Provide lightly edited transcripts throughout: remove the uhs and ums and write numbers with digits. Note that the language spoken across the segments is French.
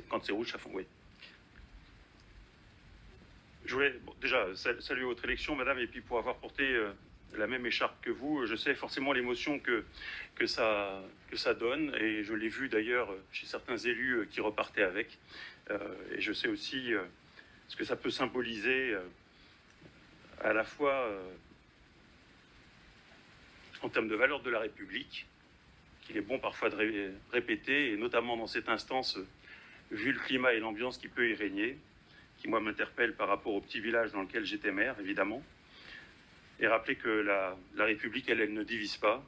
Quand c'est rouge, ça fond, oui. Je voulais déjà saluer votre élection, madame, et puis pour avoir porté la même écharpe que vous, je sais forcément l'émotion que ça donne, et je l'ai vu d'ailleurs chez certains élus qui repartaient avec. Et je sais aussi ce que ça peut symboliser à la fois en termes de valeur de la République, qu'il est bon parfois de répéter, et notamment dans cette instance, vu le climat et l'ambiance qui peut y régner, qui moi m'interpelle par rapport au petit village dans lequel j'étais maire, évidemment, et rappeler que la République, elle ne divise pas,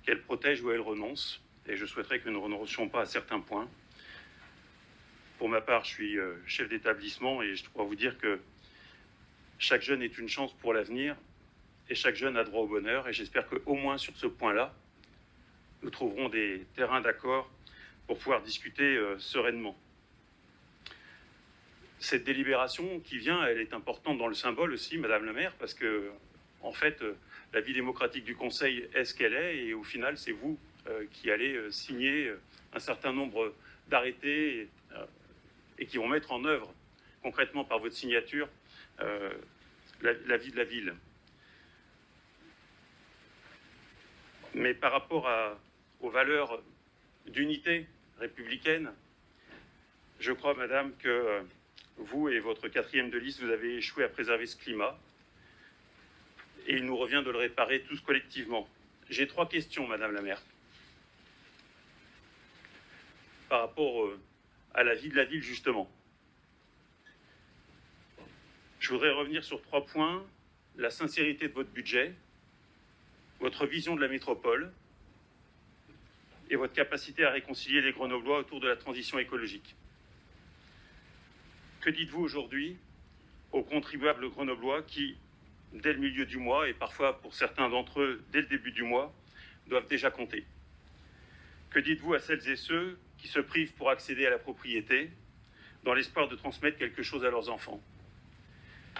qu'elle protège ou elle renonce, et je souhaiterais que nous ne renoncions pas à certains points. Pour ma part, je suis chef d'établissement et je dois vous dire que chaque jeune est une chance pour l'avenir et chaque jeune a droit au bonheur, et j'espère qu'au moins sur ce point-là, nous trouverons des terrains d'accord pour pouvoir discuter sereinement. Cette délibération qui vient, elle est importante dans le symbole aussi, Madame la maire, parce que, en fait, la vie démocratique du Conseil est ce qu'elle est, et au final, c'est vous qui allez signer un certain nombre d'arrêtés et qui vont mettre en œuvre, concrètement par votre signature, la vie de la ville. Mais par rapport aux valeurs d'unité républicaine, je crois, Madame, que vous et votre quatrième de liste, vous avez échoué à préserver ce climat. Et il nous revient de le réparer tous collectivement. J'ai 3 questions, Madame la maire. Par rapport à la vie de la ville, justement. Je voudrais revenir sur 3 points. La sincérité de votre budget, votre vision de la métropole et votre capacité à réconcilier les Grenoblois autour de la transition écologique. Que dites-vous aujourd'hui aux contribuables grenoblois qui, dès le milieu du mois, et parfois pour certains d'entre eux dès le début du mois, doivent déjà compter? Que dites-vous à celles et ceux qui se privent pour accéder à la propriété dans l'espoir de transmettre quelque chose à leurs enfants?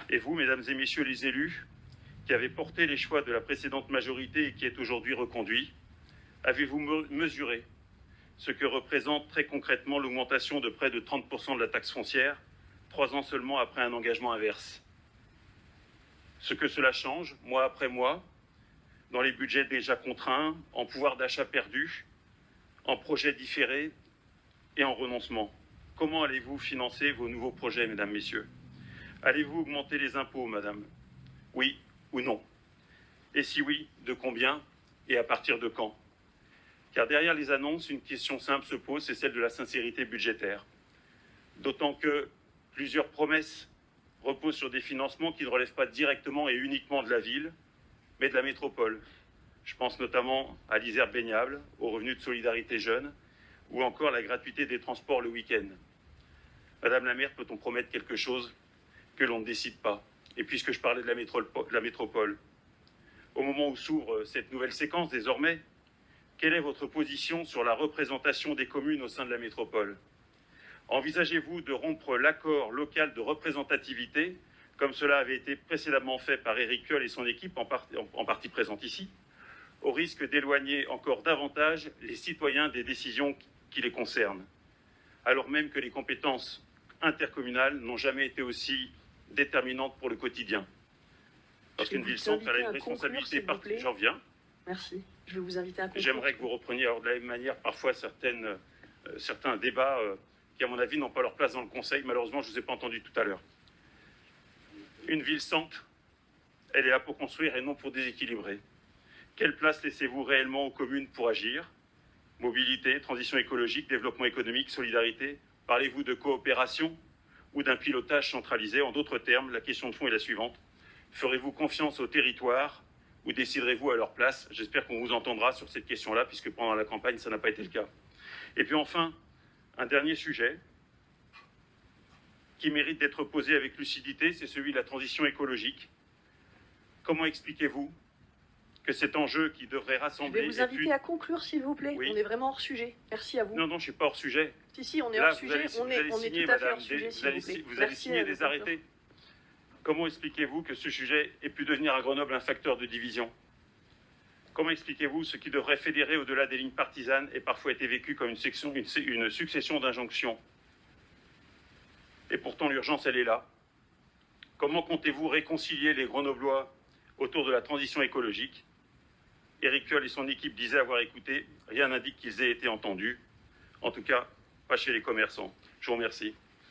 Et vous, mesdames et messieurs les élus, qui avez porté les choix de la précédente majorité et qui est aujourd'hui reconduit, avez-vous mesuré ce que représente très concrètement l'augmentation de près de 30% de la taxe foncière, 3 ans seulement après un engagement inverse? Ce que cela change, mois après mois, dans les budgets déjà contraints, en pouvoir d'achat perdu, en projets différés et en renoncement. Comment allez-vous financer vos nouveaux projets, mesdames, messieurs? Allez-vous augmenter les impôts, madame? Oui ou non? Et si oui, de combien et à partir de quand? Car derrière les annonces, une question simple se pose, c'est celle de la sincérité budgétaire. D'autant que plusieurs promesses reposent sur des financements qui ne relèvent pas directement et uniquement de la ville, mais de la métropole. Je pense notamment à l'Isère baignable, au revenu de solidarité jeune, ou encore à la gratuité des transports le week-end. Madame la maire, peut-on promettre quelque chose que l'on ne décide pas? Et puisque je parlais de la métropole, au moment où s'ouvre cette nouvelle séquence désormais, quelle est votre position sur la représentation des communes au sein de la métropole? Envisagez-vous de rompre l'accord local de représentativité, comme cela avait été précédemment fait par Éric Piolle et son équipe, en partie présente ici, au risque d'éloigner encore davantage les citoyens des décisions qui les concernent, alors même que les compétences intercommunales n'ont jamais été aussi déterminantes pour le quotidien? Parce qu'une ville centre a une responsabilité particulière. J'en viens. Merci. Je vais vous inviter à conclure. J'aimerais que vous repreniez alors de la même manière parfois certains débats qui, à mon avis, n'ont pas leur place dans le Conseil. Malheureusement, je ne vous ai pas entendu tout à l'heure. Une ville centre, elle est là pour construire et non pour déséquilibrer. Quelle place laissez-vous réellement aux communes pour agir? Mobilité, transition écologique, développement économique, solidarité? Parlez-vous de coopération ou d'un pilotage centralisé? En d'autres termes, la question de fond est la suivante. Ferez-vous confiance aux territoires ou déciderez-vous à leur place? J'espère qu'on vous entendra sur cette question-là, puisque pendant la campagne, ça n'a pas été le cas. Et puis enfin, un dernier sujet qui mérite d'être posé avec lucidité, c'est celui de la transition écologique. Comment expliquez-vous que cet enjeu qui devrait rassembler... Je vais vous inviter à conclure, s'il vous plaît. Oui. On est vraiment hors sujet. Merci à vous. Non, je ne suis pas hors sujet. Si, on est hors sujet. On est tout à fait hors sujet, s'il vous plaît. Vous allez signer des arrêtés. Comment expliquez-vous que ce sujet ait pu devenir à Grenoble un facteur de division? Comment expliquez-vous ce qui devrait fédérer au-delà des lignes partisanes et parfois été vécu comme une succession d'injonctions? Et pourtant, l'urgence, elle est là. Comment comptez-vous réconcilier les Grenoblois autour de la transition écologique? Éric Piolle et son équipe disaient avoir écouté. Rien n'indique qu'ils aient été entendus. En tout cas, pas chez les commerçants. Je vous remercie.